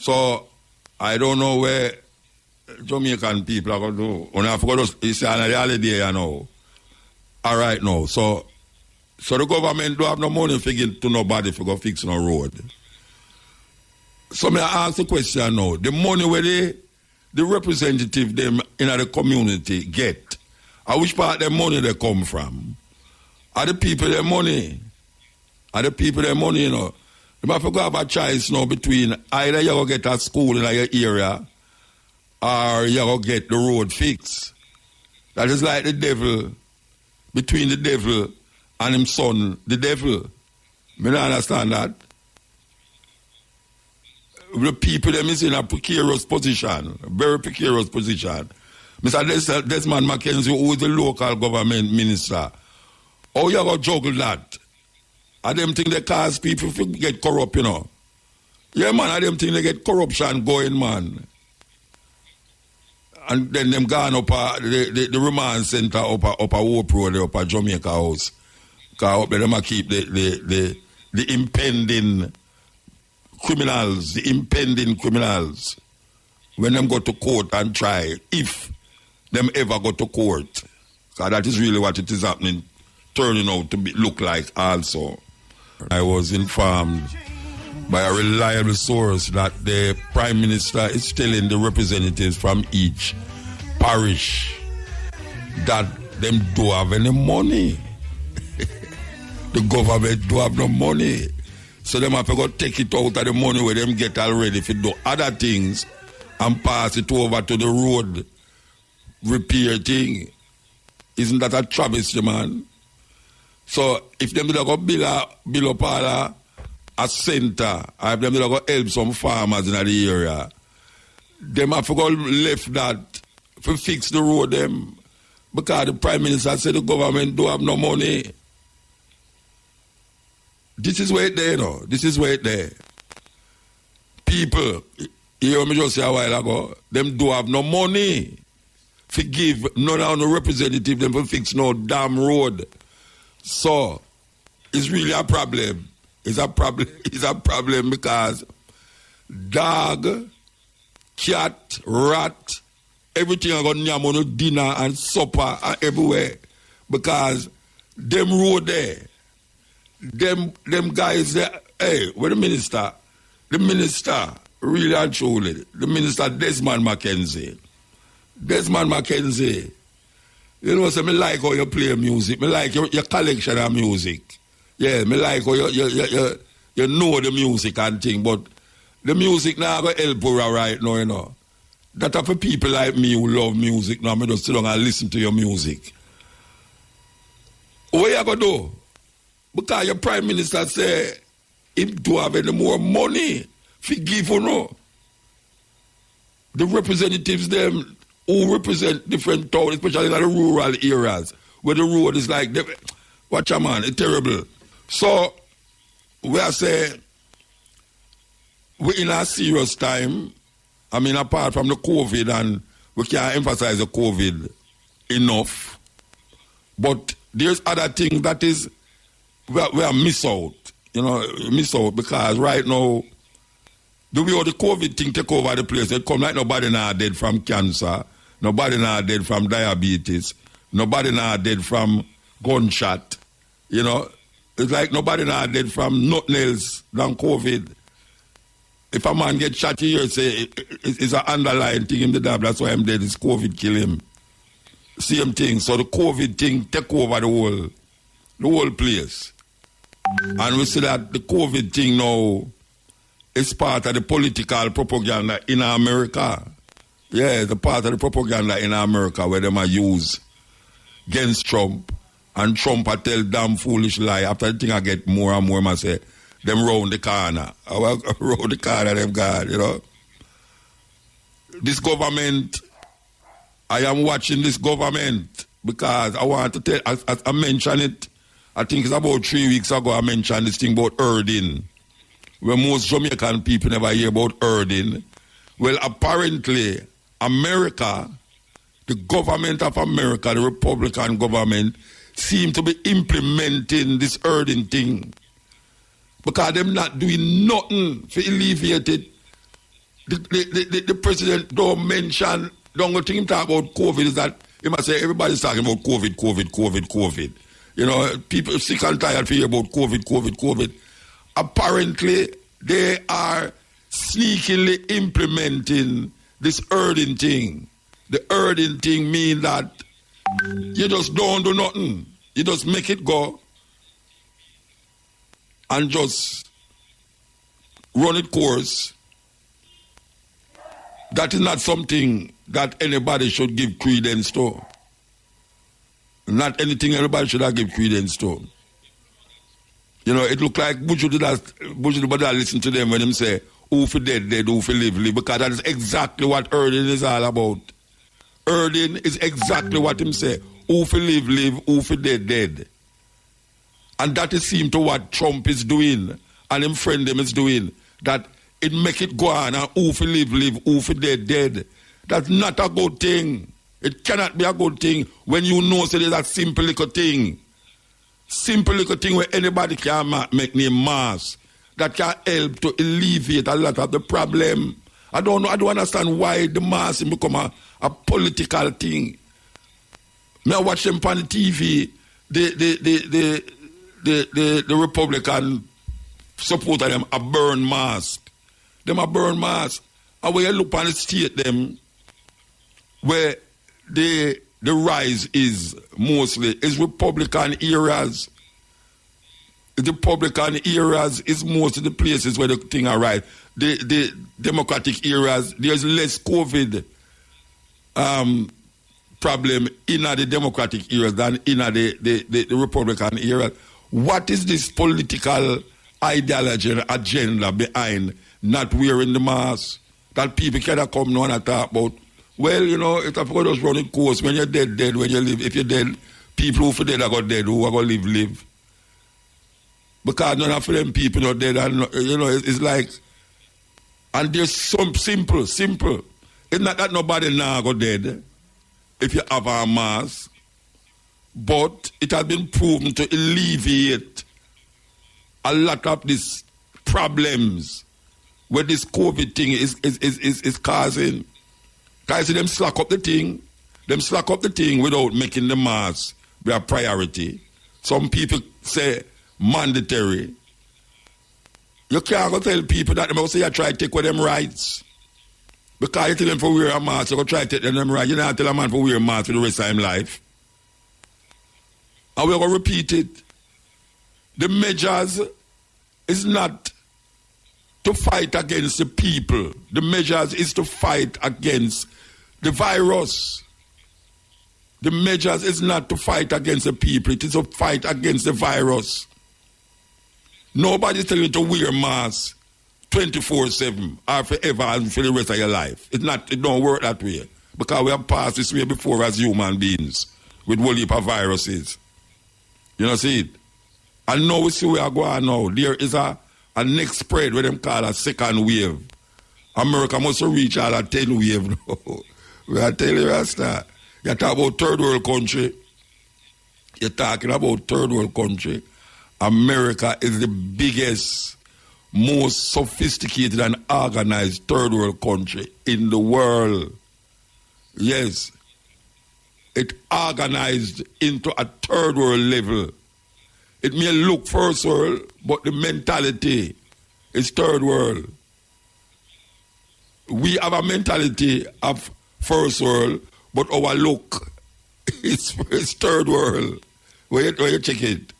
So I don't know where Jamaican people are going to do. When I forgot it's on a holiday, you know. All right now. So the government don't have no money to give to nobody to go fix no road. So me ask the question now. The money where the representative them in the community get, which part of the money they come from? Are the people their money? Are the people their money, you know? You have to go have a choice now between either you go get a school in your area or you go get the road fixed. That is like the devil, between the devil and his son, the devil. Me don't understand that. The people them is in a precarious position, very precarious position. Mr. Desmond Mackenzie, who is the local government minister, how you go juggle that? I them think they cause people to get corrupt, you know. Yeah, man, I them think they get corruption going, man. And then them gone up the remand center up a Hope Road, up a Jamaica House. Because up there them keep the impending criminals, when them go to court and try, if them ever go to court. Because that is really what it is happening, turning out to look like also. I was informed by a reliable source that the Prime Minister is telling the representatives from each parish that them don't have any money. The government don't have no money. So them have to go take it out of the money where them get already if you do other things and pass it over to the road repair thing. Isn't that a travesty, man? So if them go build up a center, or if them go help some farmers in the area, them have to go left that to fix the road them. Because the Prime Minister said the government don't have no money. This is where it there, you know. This is where it there. People, you hear me just say a while ago, them don't have no money to give none of the representative them to fix no damn road. So, it's really a problem. It's a problem because dog, cat, rat, everything I got nyam on dinner and supper and everywhere. Because them road there, them guys there, hey, where the minister really and truly, the minister Desmond Mackenzie, you know, so me like how you play music. Me like your collection of music. Yeah, me like how you know the music and thing, but the music now go help you right now, you know. That are for people like me who love music now. Me just sit down and listen to your music. What you gonna do? Because your Prime Minister say him to have any more money to give or no. The representatives them who represent different towns, especially in the rural areas, where the road is like, watch a man, it's terrible. So, we are saying, we're in a serious time. I mean, apart from the COVID, and we can't emphasize the COVID enough, but there's other things that is, we are miss out, you know, because right now, the way the COVID thing take over the place, it come like nobody now dead from cancer, nobody now dead from diabetes, nobody now dead from gunshot, you know. It's like nobody now dead from nothing else than COVID. If a man gets shot here, say it's an underlying thing in the dab, that's why I'm dead, it's COVID kill him. Same thing, so the COVID thing take over the whole place. And we see that the COVID thing now is part of the political propaganda in America. Yeah, the part of the propaganda in America where they might use against Trump. And Trump I tell damn foolish lie. After the thing I get more and more, I say, them round the corner. Round the corner they've got, you know. This government, I am watching this government because I want to tell, I mentioned it, I think it's about 3 weeks ago I mentioned this thing about herding. Where most Jamaican people never hear about herding. Well, apparently, America, the government of America, the Republican government, seem to be implementing this herding thing. Because they're not doing nothing to alleviate it. the president don't mention, don't go think him talk about COVID is that he must say everybody's talking about COVID. You know, people sick and tired to hear about COVID. Apparently, they are sneakily implementing this herding thing. The herding thing means that you just don't do nothing. You just make it go and just run it course. That is not something that anybody should give credence to. Not anything anybody should have give credence to. You know, it look like Buju did listen to them when them say, who for dead, who for live, because that is exactly what herding is all about. Herding is exactly what him say. Who for live, who for dead. And that is seem to what Trump is doing and him friend them is doing. That it make it go on and who for live, who for dead. That's not a good thing. It cannot be a good thing when you know so there's a simple little thing. Simple little thing where anybody can make name mass that can help to alleviate a lot of the problem. I don't understand why the mass become a political thing. I watch them on the TV, the Republican supporter them a burn mask. Them a burn mask. And when you look on the state them where the rise is mostly is Republican areas. The Republican areas is most of the places where the thing are right. The Democratic areas, there's less COVID problem in the Democratic areas than in the Republican areas. What is this political ideology and agenda behind not wearing the mask that people cannot come now and talk about? Well, you know, it's a just running course. When you're dead, when you live. If you're dead, people who for dead are going dead, who are going to live. Because none of them people are dead. And, you know, it's like, and there's some simple. It's not that nobody now go dead if you have a mask. But it has been proven to alleviate a lot of these problems where this COVID thing is causing. Guys, them slack up the thing. Them slack up the thing without making the mask be a priority. Some people say mandatory. You can't go tell people that they say you try to take with them rights. Because you tell them for wear a mask, you go try to take them rights. You don't tell a man for wear a mask for the rest of his life. And we're going to repeat it. The measures is not to fight against the people. The measures is to fight against the virus. The measures is not to fight against the people. It is to fight against the virus. Nobody's telling you to wear masks 24/7 or forever and for the rest of your life. It don't work that way. Because we have passed this way before as human beings with whole heap of viruses. You know, see it? And now we see where we are going now. There is a next spread where them call a second wave. America must reach all a 10 wave now. We are telling you, Rasta. You're talking about third world country. You're talking about third world country. America is the biggest, most sophisticated and organized third world country in the world. Yes. It organized into a third world level. It may look first world, but the mentality is third world. We have a mentality of first world, but our look is third world. Where you check it?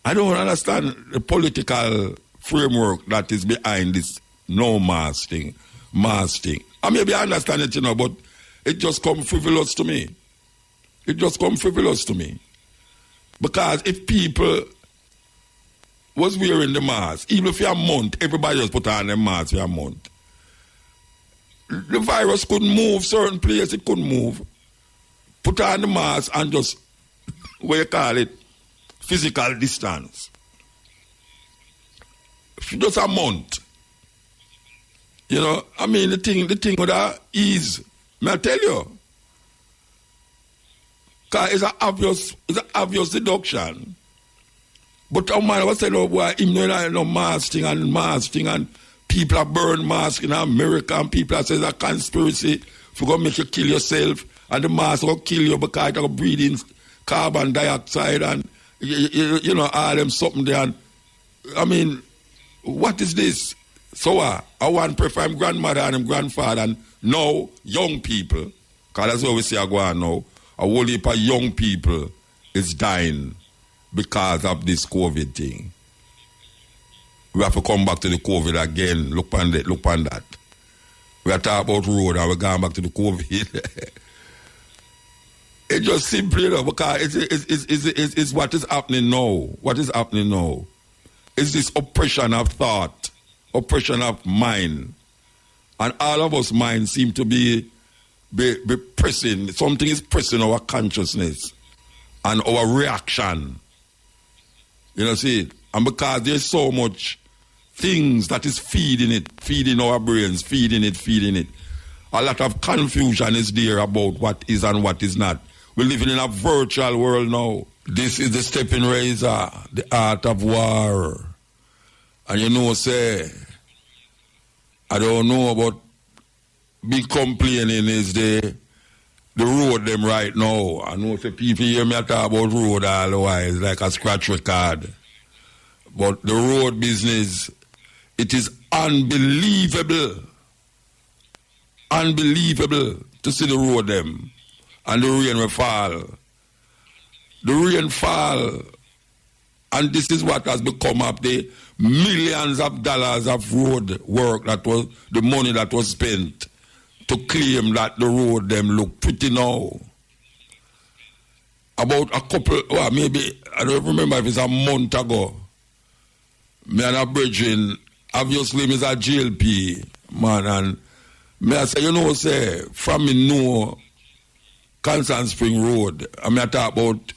I don't understand the political framework that is behind this no mask thing. I maybe I understand it, you know, but it just comes frivolous to me. Because if people was wearing the mask, even if you're a month, everybody just put on the mask for a month. The virus couldn't move certain places, it couldn't move. Put on the mask and just, what you call it, physical distance. Just a month. You know, I mean, the thing with that is, may I tell you, because it's an obvious deduction. But a man was saying, oh boy, him no mask thing and People are burn masks in America, and people are saying it's a conspiracy for going to make you kill yourself, and the mask will kill you because you're breathing carbon dioxide and, you know, all them something there. And, I mean, what is this? So I want to prefer my grandmother and my grandfather, and now young people, because that's what we see I go on now, a whole heap of young people is dying because of this COVID thing. We have to come back to the COVID again. Look on that. We are talking about road and we're going back to the COVID. It's just simply, you know, because it's what is happening now. What is happening now is this oppression of thought, oppression of mind. And all of us minds seem to be pressing. Something is pressing our consciousness and our reaction. You know, see? And because there's so much things that is feeding our brains, feeding it. A lot of confusion is there about what is and what is not. We're living in a virtual world now. This is the stepping razor, the art of war. And you know, say, I don't know about big complaining is the road them right now. I know say people hear me talk about road all the while, it's like a scratch record. But the road business, it is unbelievable to see the road them. And the rain will fall. The rain fall. And this is what has become of the millions of dollars of road work that was, the money that was spent to claim that the road them look pretty now. About a couple, well, maybe, I don't remember if it's a month ago, me and a brethren, obviously me is a GLP, man, and me I say, you know, say, from me know Constant Spring Road, I mean I talk about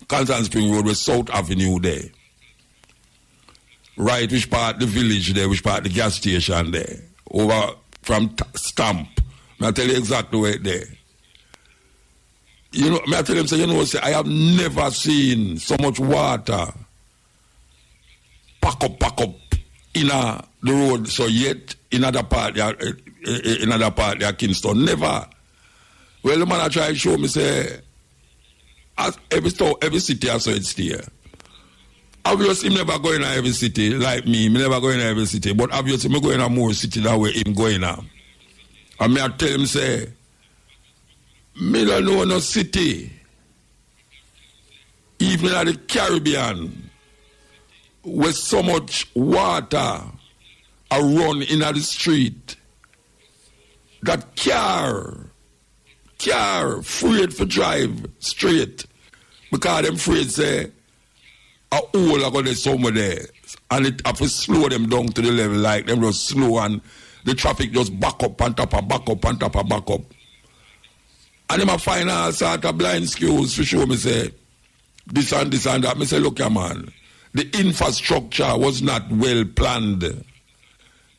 Constant Spring Road with South Avenue there. Right, which part the village there, which part the gas station there. Over from Stamp. I tell you exactly where there. You know, I tell them, say, you know, say, I have never seen so much water pack up in the road so yet in other part of Kingston. Never. Well, the man I try to show me, say, as every city has its there. Obviously, I'm never going to every city like me. I'm never going to every city. But obviously, I'm going to more city than where I'm going now. And I tell him, say, I don't know no city, even in the Caribbean, with so much water run in the street, that car afraid for drive straight because them afraid say a hole are going to somewhere there and it have to slow them down to the level like them just slow and the traffic just back up and top of back up and top of back up. And them a find all sort of blind excuse for show me say this and that. Me say look here man, the infrastructure was not well planned.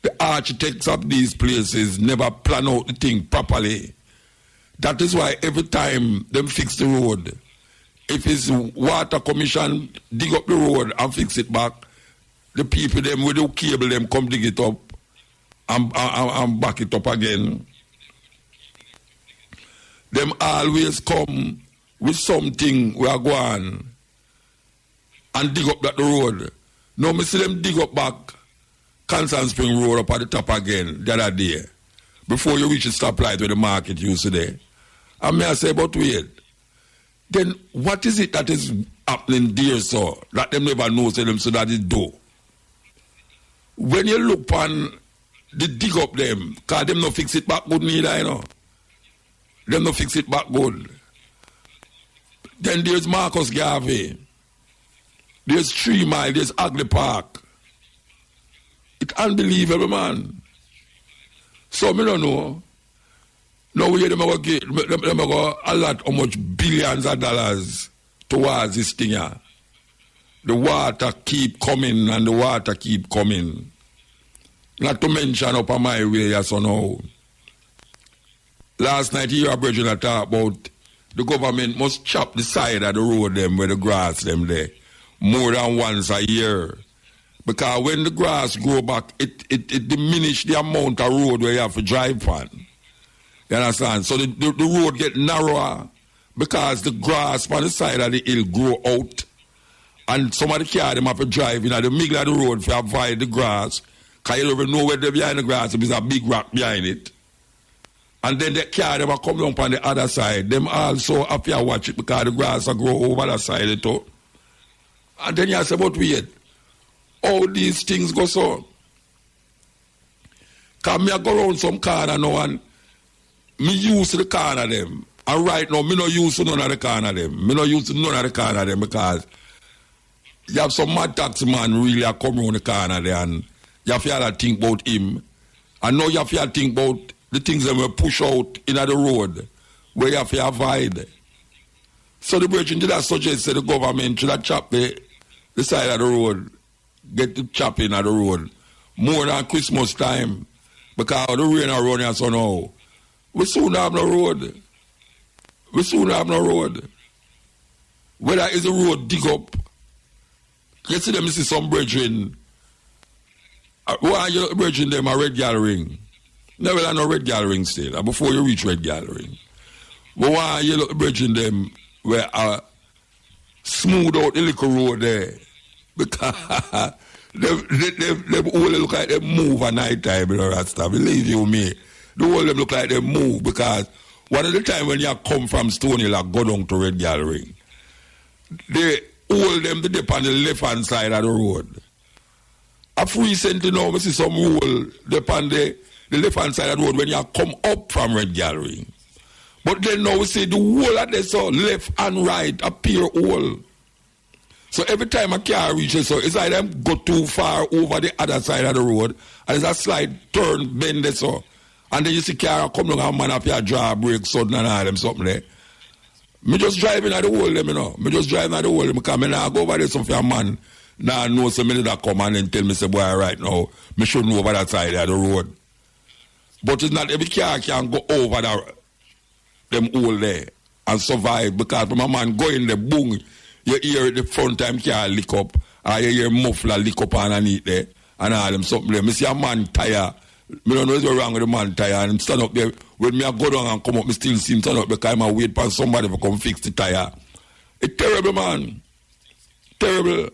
The architects of these places never plan out the thing properly. That is why every time them fix the road, if it's water commission, dig up the road and fix it back, the people them with the cable them come dig it up and back it up again. Them always come with something we are going and dig up that road. Now me see them dig up back Constant Spring Road up at the top again the other day. Before you reach the stoplight where the market used to there. And I say, but wait, then what is it that is happening there so that them never know say them so that it do? When you look on the dig up them, because them no fix it back good neither, you know. Them no fix it back good. Then there's Marcus Garvey. There's 3 Mile, there's Ugly Park. It's unbelievable, man. So me don't know. Now we hear them go a lot how much billions of dollars towards this thing here. The water keep coming and the water keep coming. Not to mention up on my way, so now. Last night you hear a brethren talk about the government must chop the side of the road them where the grass them there more than once a year. Because when the grass grow back, it diminish the amount of road where you have to drive on. You understand? So the road get narrower because the grass on the side of the hill grow out. And some of the car them have to drive in the middle of the road to avoid the grass. Because you don't know where they're behind the grass, there's a big rock behind it. And then the car them come down on the other side. Them also have to watch it because the grass will grow over the side too. And then you say, but wait, all these things go so. Because me I go around some corner now and me use the corner them. And right now, me no use none of the corner them. Me no use none of the corner them because you have some mad taxi man really a come around the corner there and you have to think about him. And now you have to think about the things that will push out in the road where you have to avoid. So the bridge did that suggest that the government should have chopped the side of the road, get the chopping of the road more than Christmas time because the rain are running so now. We soon have no road. We soon have no road. Whether it's a road dig up. You see them, you see some brethren. Why you brethren them a red gathering? Never had no red gathering still. Before you reach red gathering. But why you look brethren them where smooth out the little road there? Because they all look like they move at night time, you know, that stuff. Believe you me. The whole them look like they move because one of the time when you come from Stony Hill and go down to red gathering, they all them to dip on the left hand side of the road. I've recently now I see some rule dip on the left hand side of the road when you come up from red gathering. But then now we see the whole of this so left and right appear all. So every time a car reaches so it's like them go too far over the other side of the road and there's a slight turn bend there so. And then you see car come down and man up your draw brake sudden and all them something there. Me just driving at the whole them, you know. Me just driving at the whole them because me now go over there some for a man. Now know some minute that come and then tell me say boy right now, me shouldn't go over that side of the road. But it's not every car can go over them all there and survive because when a man go in the boom, you hear the front time car lick up or you hear muffler lick up underneath there and all them something there. Me see a man tire. Me don't know what's wrong with the man tire and him stand up there. When me I go down and come up, me still see him stand up because I wait for somebody to come fix the tire. It's terrible, man. Terrible.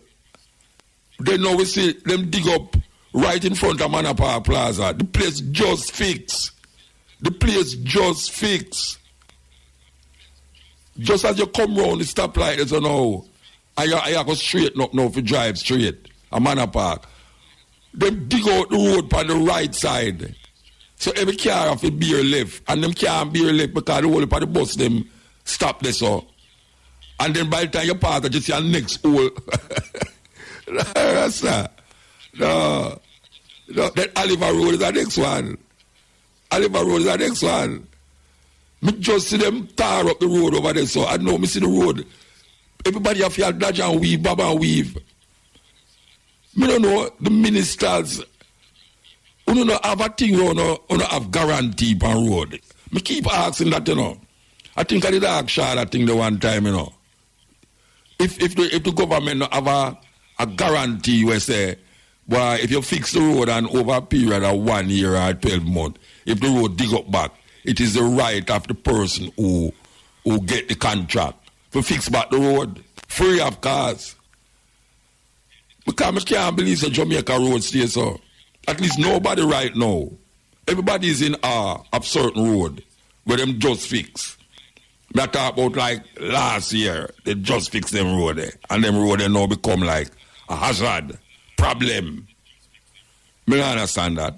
Then now we see them dig up right in front of Manapa Plaza. The place just fixed. The place just fixed. Just as you come round the stoplight, it's now. I go straight up now if you drive straight. A Manapa. Them dig out the road on the right side. So every car have to bear left. And them can't bear left because the whole of the bus them stop there so. And then by the time you pass, you see a next hole. That's no. That Oliver Road is the next one. Oliver Road is the next one. Me just see them tar up the road over there so. I know me see the road. Everybody have to dodge and weave, bob and weave. Me don't know the ministers who don't have a thing who don't have guarantee on road. Me keep asking that, you know. I think I did ask Shaw that thing the one time, you know. If the government don't have a guarantee where say, well, if you fix the road and over a period of 1 year or 12 months, if the road dig up back, it is the right of the person who get the contract to fix back the road free of cost. Because I can't believe the Jamaica road stays so. At least nobody right now. Everybody is in awe of certain road where them just fix. I talk about like last year, they just fixed them road there. And them road there now become like a hazard, problem. I don't understand that.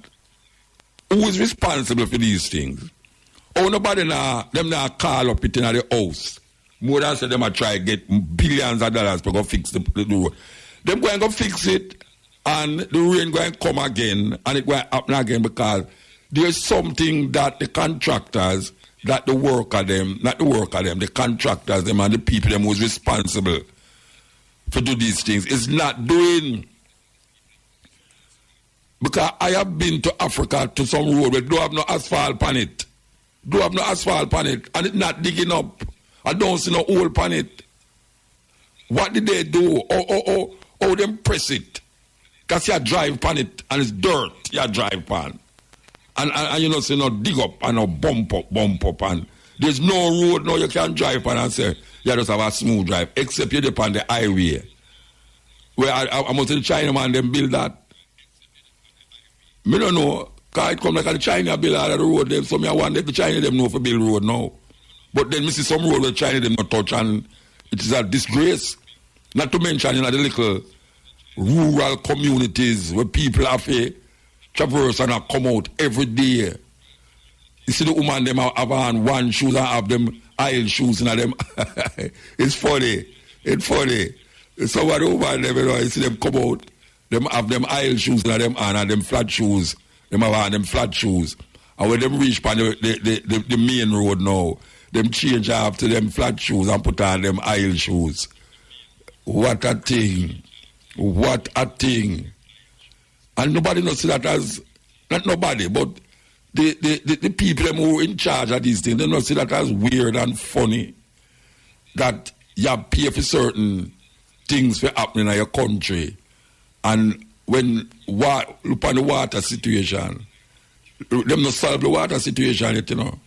Who is responsible for these things? Oh, nobody them now call up it in the house. More than say them a try to get billions of dollars to go fix the road. Them going to fix it and the rain going to come again and it going to happen again because there's something that the contractors, that the worker them, not the worker them, the contractors them and the people them who's responsible for do these things is not doing. Because I have been to Africa to some road where don't have no asphalt on it. Don't have no asphalt on it and it's not digging up. I don't see no hole on it. What did they do? Oh, them press it. Because you drive pan it and it's dirt, you drive pan. And you know, say no dig up and no bump up. And there's no road, no, you can't drive pan and say, you just have a smooth drive, except you're on the highway. Where I must say the Chinaman, them build that. Me don't know, because it come like the China build out of the road, them, so me I want the China them know for build road now. But then me see some road where China them not touch, and it is a disgrace. Not to mention, you know, the little rural communities where people have to traverse and come out every day. You see the woman them have on one shoes and have them aisle shoes in them. It's funny. It's funny. So what the woman them, you know, you see them come out, them have them aisle shoes in them and them flat shoes. Them have on them flat shoes. And when them reach on the main road now, them change after them flat shoes and put on them aisle shoes. What a thing. What a thing. And nobody knows that as, not nobody, but the people who are in charge of these things, they don't see that as weird and funny. That you pay for certain things for happening in your country. And when look on the water situation, them not solve the water situation yet, you know.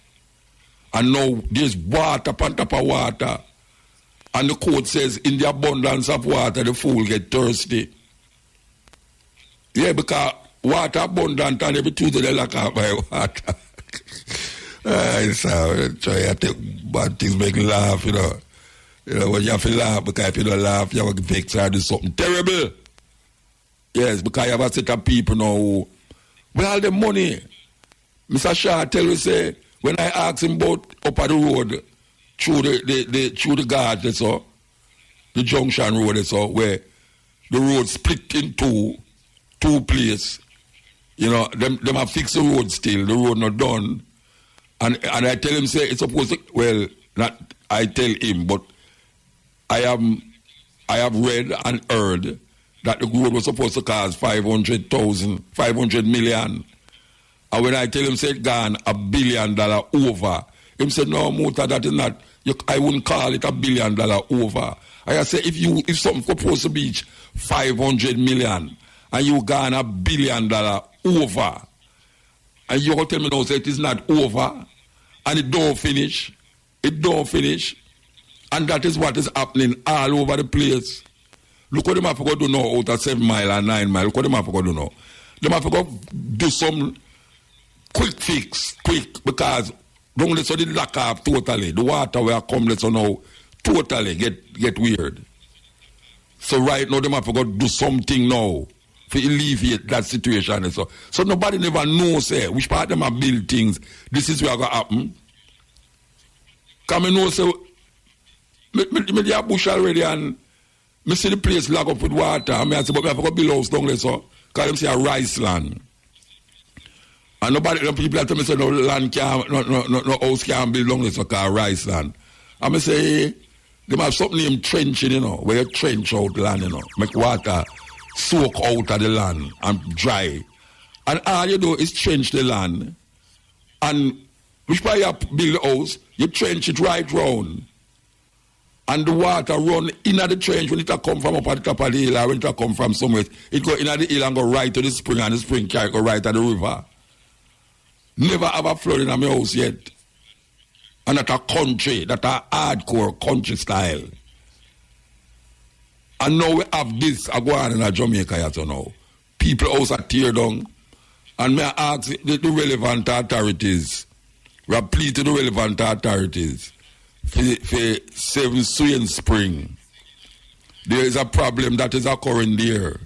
And now there's water upon top of water. And the quote says, in the abundance of water, the fool get thirsty. Yeah, because water abundant and every Tuesday they lack out by water. So try to take bad things make you laugh, you know. You know, when you have to laugh, because if you don't laugh, you have to vex or do something terrible. Yes, because you have a set of people now who, with all the money, Mr. Shah tell you, say, when I ask him about up at the road, through the guard, that's all, the junction road, that's all, where the road split in two places. You know, them have fixed the road still, the road not done. And I tell him, say, it's supposed to, well, not I tell him, but I have read and heard that the road was supposed to cost 500 million. And when I tell him, say, gone $1 billion over, him said, no, Muta, that is not, I wouldn't call it $1 billion over. I say, if something supposed to be 500 million, and you gone $1 billion over, and you tell me now, say, it is not over, and it don't finish, and that is what is happening all over the place. Look what them have to do now out of 7 mile and 9 mile. Look what them have to do now. Them have to do some quick fix, because don't let the lack off totally. The water will come, let's now totally get weird. So right now, them have to do something now to alleviate that situation. So nobody never knows which part of them have built things. This is where going to happen. Come and know, say, me there bush already, and me see the place locked up with water. I say, but I have to build a house down there, so, because them say a rice land. And nobody, people tell me, say, no house can't build down there, so, because rice land. And I say, hey, they have something named trenching, you know, where you trench out land, you know, make water soak out of the land and dry. And all you do is trench the land, and which part you build the house, you trench it right round. And the water run in at the trench when it come from up at the top of the hill, or when it come from somewhere. It go in at the hill and go right to the spring, and the spring carry go right to the river. Never have a flood in my house yet. And that's a country, that's a hardcore country style. And now we have this, I go on in Jamaica so now. People house are tear down. And may I ask the relevant authorities, we are pleading to the relevant authorities, for 7 Swing Spring, there is a problem that is occurring there.